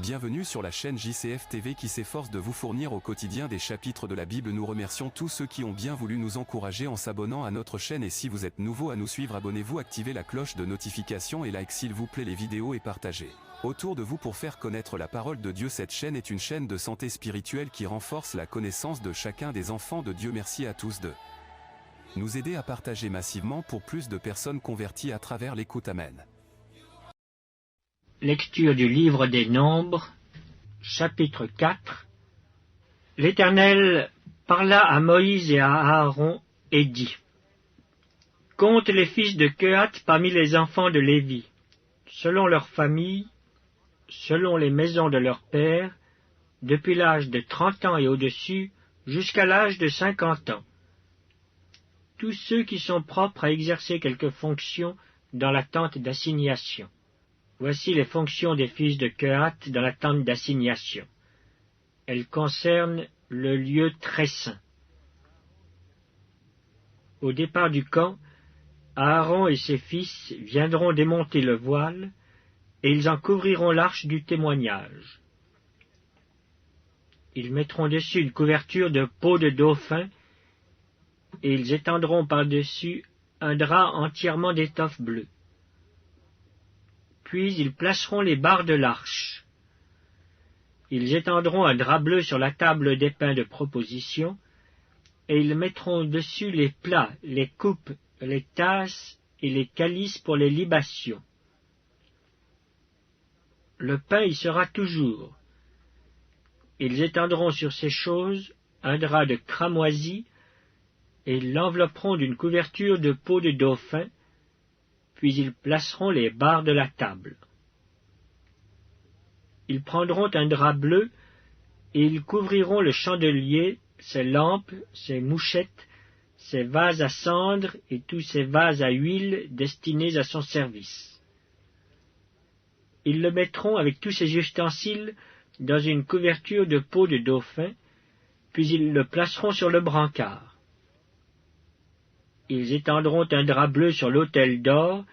Bienvenue sur la chaîne JCF TV qui s'efforce de vous fournir au quotidien des chapitres de la Bible. Nous remercions tous ceux qui ont bien voulu nous encourager en s'abonnant à notre chaîne, et si vous êtes nouveau à nous suivre, abonnez-vous, activez la cloche de notification et like s'il vous plaît les vidéos et partagez autour de vous pour faire connaître la parole de Dieu. Cette chaîne est une chaîne de santé spirituelle qui renforce la connaissance de chacun des enfants de Dieu. Merci à tous de nous aider à partager massivement pour plus de personnes converties à travers l'écoute. Amen. Lecture du livre des Nombres, chapitre 4. L'Éternel parla à Moïse et à Aaron et dit: Compte les fils de Kehath parmi les enfants de Lévi, selon leurs familles, selon les maisons de leurs pères, depuis l'âge de 30 ans et au-dessus, jusqu'à l'âge de 50 ans. Tous ceux qui sont propres à exercer quelque fonction dans la tente d'assignation. Voici les fonctions des fils de Kehath dans la tente d'assignation. Elles concernent le lieu très saint. Au départ du camp, Aaron et ses fils viendront démonter le voile, et ils en couvriront l'arche du témoignage. Ils mettront dessus une couverture de peau de dauphin, et ils étendront par-dessus un drap entièrement d'étoffe bleue. Puis ils placeront les barres de l'arche. Ils étendront un drap bleu sur la table des pains de proposition, et ils mettront dessus les plats, les coupes, les tasses et les calices pour les libations. Le pain y sera toujours. Ils étendront sur ces choses un drap de cramoisi, et ils l'envelopperont d'une couverture de peau de dauphin, puis ils placeront les barres de la table. Ils prendront un drap bleu, et ils couvriront le chandelier, ses lampes, ses mouchettes, ses vases à cendre et tous ses vases à huile destinés à son service. Ils le mettront avec tous ses ustensiles dans une couverture de peau de dauphin, puis ils le placeront sur le brancard. Ils étendront un drap bleu sur l'autel d'or,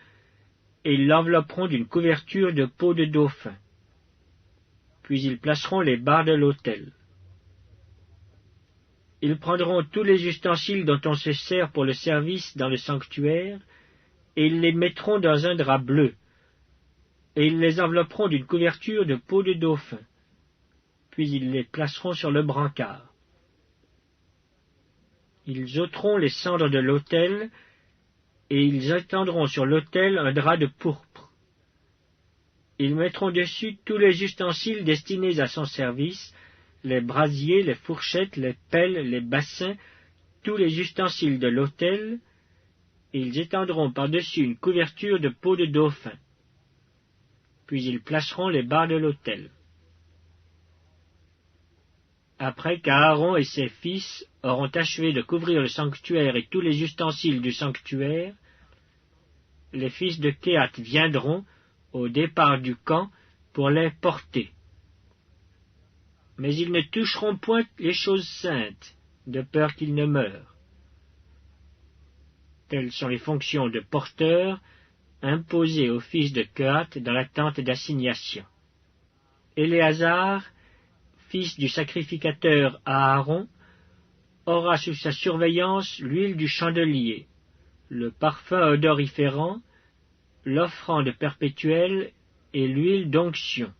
et ils l'envelopperont d'une couverture de peau de dauphin. Puis ils placeront les barres de l'autel. Ils prendront tous les ustensiles dont on se sert pour le service dans le sanctuaire, et ils les mettront dans un drap bleu, et ils les envelopperont d'une couverture de peau de dauphin. Puis ils les placeront sur le brancard. Ils ôteront les cendres de l'autel, et ils étendront sur l'autel un drap de pourpre. Ils mettront dessus tous les ustensiles destinés à son service, les brasiers, les fourchettes, les pelles, les bassins, tous les ustensiles de l'autel, et ils étendront par-dessus une couverture de peau de dauphin. Puis ils placeront les barres de l'autel. Après qu'Aaron et ses fils auront achevé de couvrir le sanctuaire et tous les ustensiles du sanctuaire, les fils de Kehath viendront, au départ du camp, pour les porter. Mais ils ne toucheront point les choses saintes, de peur qu'ils ne meurent. Telles sont les fonctions de porteurs imposées aux fils de Kehath dans la tente d'assignation. Éléazar, fils du sacrificateur Aaron, aura sous sa surveillance l'huile du chandelier, le parfum odoriférant, l'offrande perpétuelle et l'huile d'onction.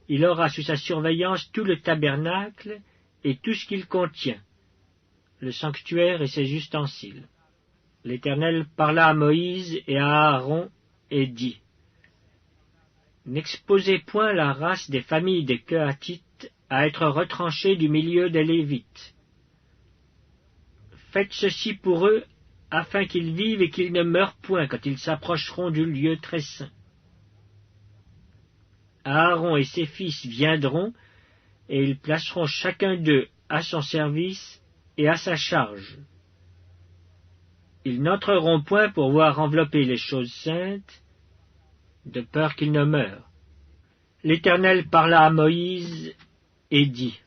Il aura sous sa surveillance tout le tabernacle et tout ce qu'il contient, le sanctuaire et ses ustensiles. L'Éternel parla à Moïse et à Aaron et dit: N'exposez point la race des familles des Kehathites à être retranchée du milieu des Lévites. Faites ceci pour eux, afin qu'ils vivent et qu'ils ne meurent point quand ils s'approcheront du lieu très saint. Aaron et ses fils viendront, et ils placeront chacun d'eux à son service et à sa charge. Ils n'entreront point pour voir envelopper les choses saintes, de peur qu'ils ne meurent. L'Éternel parla à Moïse et dit: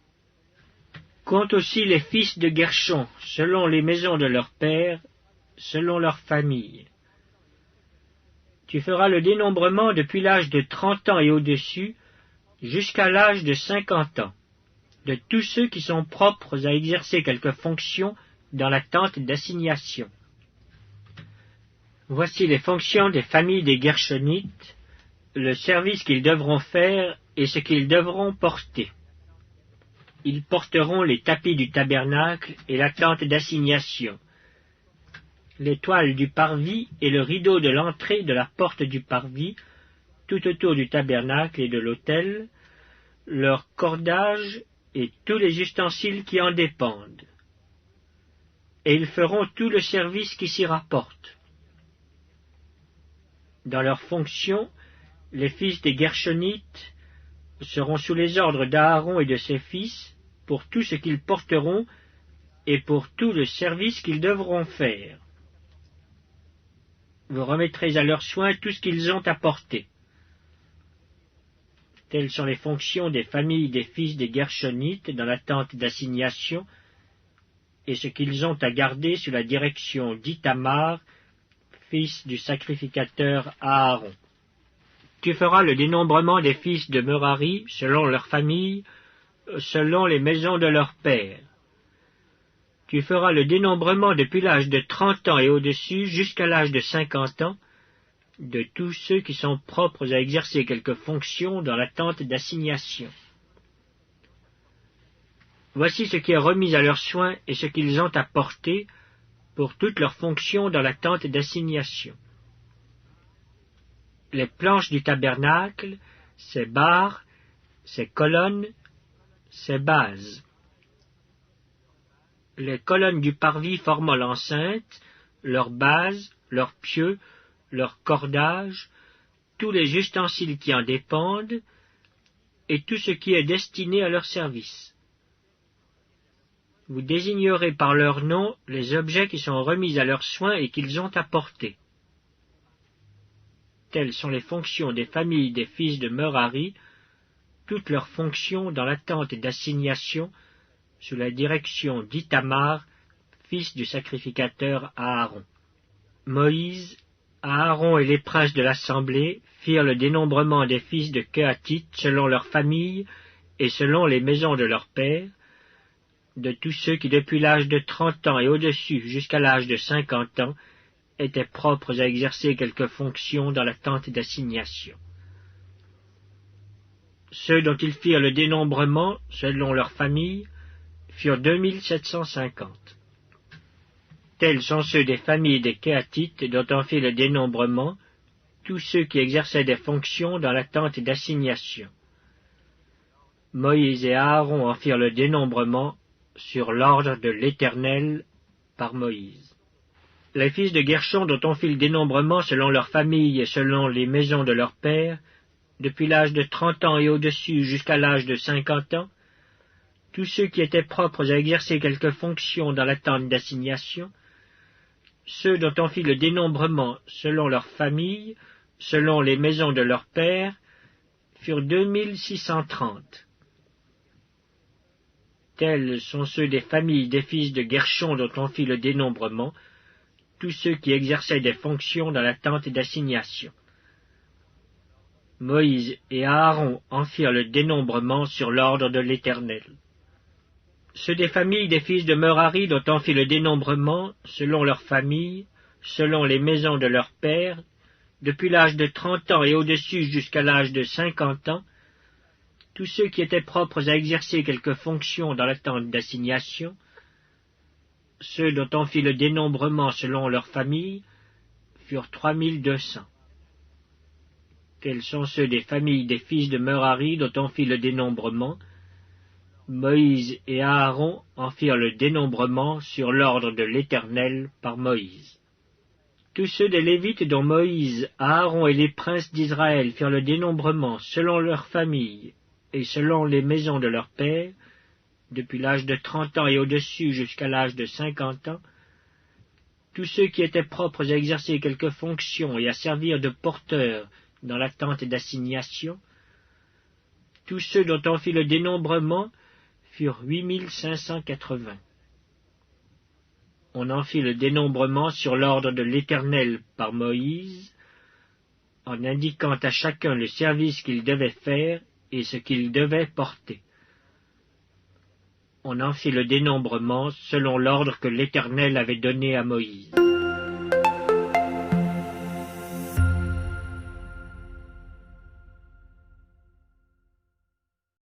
Compte aussi les fils de Guershon, selon les maisons de leurs pères, selon leurs familles. Tu feras le dénombrement depuis l'âge de 30 ans et au-dessus, jusqu'à l'âge de 50 ans, de tous ceux qui sont propres à exercer quelque fonction dans la tente d'assignation. Voici les fonctions des familles des Gershonites, le service qu'ils devront faire et ce qu'ils devront porter. Ils porteront les tapis du tabernacle et la tente d'assignation, les toiles du parvis et le rideau de l'entrée de la porte du parvis, tout autour du tabernacle et de l'autel, leur cordage et tous les ustensiles qui en dépendent. Et ils feront tout le service qui s'y rapporte. Dans leurs fonctions, les fils des Gershonites seront sous les ordres d'Aaron et de ses fils pour tout ce qu'ils porteront et pour tout le service qu'ils devront faire. Vous remettrez à leurs soins tout ce qu'ils ont à porter. Telles sont les fonctions des familles des fils des Gershonites dans la tente d'assignation et ce qu'ils ont à garder sous la direction d'Ithamar, fils du sacrificateur Aaron. Tu feras le dénombrement des fils de Merari selon leurs familles, selon les maisons de leurs pères. Tu feras le dénombrement depuis l'âge de 30 ans et au-dessus jusqu'à l'âge de 50 ans, de tous ceux qui sont propres à exercer quelque fonction dans la tente d'assignation. Voici ce qui est remis à leurs soins et ce qu'ils ont à porter pour toutes leurs fonctions dans la tente d'assignation. Les planches du tabernacle, ses barres, ses colonnes, ses bases. Les colonnes du parvis formant l'enceinte, leurs bases, leurs pieux, leurs cordages, tous les ustensiles qui en dépendent, et tout ce qui est destiné à leur service. Vous désignerez par leur nom les objets qui sont remis à leurs soins et qu'ils ont à porter. Telles sont les fonctions des familles des fils de Merari, toutes leurs fonctions dans la tente d'assignation, sous la direction d'Ithamar, fils du sacrificateur Aaron. Moïse, Aaron et les princes de l'assemblée firent le dénombrement des fils de Kehatite selon leurs familles et selon les maisons de leurs pères, de tous ceux qui depuis l'âge de 30 ans et au-dessus jusqu'à l'âge de 50 ans étaient propres à exercer quelque fonction dans la tente d'assignation. Ceux dont ils firent le dénombrement, selon leurs familles, furent 2750. Tels sont ceux des familles des Kehatite dont on fit le dénombrement, tous ceux qui exerçaient des fonctions dans la tente d'assignation. Moïse et Aaron en firent le dénombrement sur l'ordre de l'Éternel par Moïse. Les fils de Gershon dont on fit le dénombrement selon leurs familles et selon les maisons de leurs pères, depuis l'âge de 30 ans et au-dessus jusqu'à l'âge de 50 ans, tous ceux qui étaient propres à exercer quelque fonction dans la tente d'assignation, ceux dont on fit le dénombrement selon leurs familles, selon les maisons de leurs pères, furent 2630. Tels sont ceux des familles des fils de Gershon dont on fit le dénombrement, tous ceux qui exerçaient des fonctions dans la tente d'assignation. Moïse et Aaron en firent le dénombrement sur l'ordre de l'Éternel. Ceux des familles des fils de Merari dont on fit le dénombrement, selon leurs familles, selon les maisons de leurs pères, depuis l'âge de 30 ans et au-dessus jusqu'à l'âge de 50 ans, tous ceux qui étaient propres à exercer quelque fonction dans la tente d'assignation, ceux dont on fit le dénombrement selon leurs familles, furent 3200. Tels sont ceux des familles des fils de Merari dont on fit le dénombrement. Moïse et Aaron en firent le dénombrement sur l'ordre de l'Éternel par Moïse. Tous ceux des Lévites dont Moïse, Aaron et les princes d'Israël firent le dénombrement selon leurs familles et selon les maisons de leurs pères, depuis l'âge de 30 ans et au-dessus jusqu'à l'âge de 50 ans, tous ceux qui étaient propres à exercer quelque fonction et à servir de porteurs dans la tente d'assignation, tous ceux dont on fit le dénombrement furent 8580. On en fit le dénombrement sur l'ordre de l'Éternel par Moïse, en indiquant à chacun le service qu'il devait faire et ce qu'ils devaient porter. On en fit le dénombrement selon l'ordre que l'Éternel avait donné à Moïse.